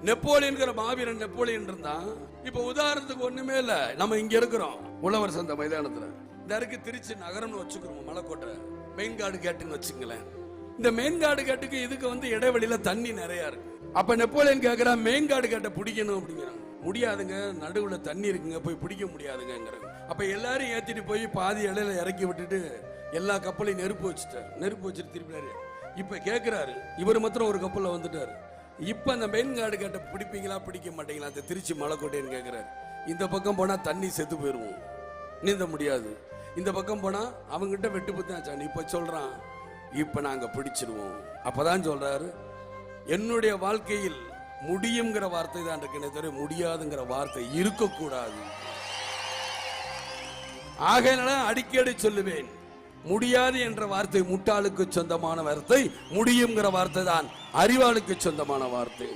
நெப்போலியன்கிற மாவீரன் Napoleon இருந்தான். இப்ப உதாரணத்துக்கு ஒண்ணுமே இல்ல, நம்ம இங்க இருக்கிறோம் உழவர் சந்தை மைதானத்துல. இந்த இருக்கு திருச்சி நகரம்னு வச்சுக்கிறோம், மலைக்கோட்டை மெயின் கார்டு கேட்டுன்னு வச்சுங்களேன். இந்த மெயின் கார்டு கேட்டுக்கு இதுக்கு இடைவெளியில தண்ணி நிறைய இருக்கு. அப்ப நெப்போலியன் கேட்கிறா, மெயின் கார்டு கேட்டை பிடிக்கணும் அப்படிங்கிறாங்க. முடியாதுங்க, நடுவுல தண்ணி இருக்குங்க, போய் பிடிக்க முடியாதுங்கிறாங்க. அப்ப எல்லாரும் ஏத்திட்டு போய் பாதி இடையில இறக்கி விட்டுட்டு எல்லா கப்பலையும் நெருப்பு வச்சுட்டாரு. நெருப்பு வச்சுட்டு திருப்பினாரு. இப்ப கேட்கிறாரு, இவர் மாத்திரம் ஒரு கப்பல்ல வந்துட்டாரு. இப்ப அந்த மெயின் கார்டு கேட்ட பிடிப்பீங்களா பிடிக்க மாட்டீங்களா? அந்த திருச்சி மலைக்கோட்டைன்னு கேட்கிறாரு. இந்த பக்கம் போனா தண்ணி செத்து போயிருவோம், நீந்த முடியாது. இந்த பக்கம் போனா அவங்கிட்ட வெட்டு புத்தாச்சான். இப்ப சொல்றான், இப்ப நாங்க பிடிச்சிருவோம். அப்பதான் சொல்றாரு, என்னுடைய வாழ்க்கையில் முடியுங்கிற வார்த்தை தான் இருக்குன்னு தவிர முடியாதுங்கிற வார்த்தை இருக்கக்கூடாது. ஆகையினால அடிக்கடி சொல்லுவேன், முடியாது என்ற வார்த்தை முட்டாளுக்கு சொந்தமான வார்த்தை, முடியுங்கிற வார்த்தை தான் அறிவாளுக்கு சொந்தமான வார்த்தை.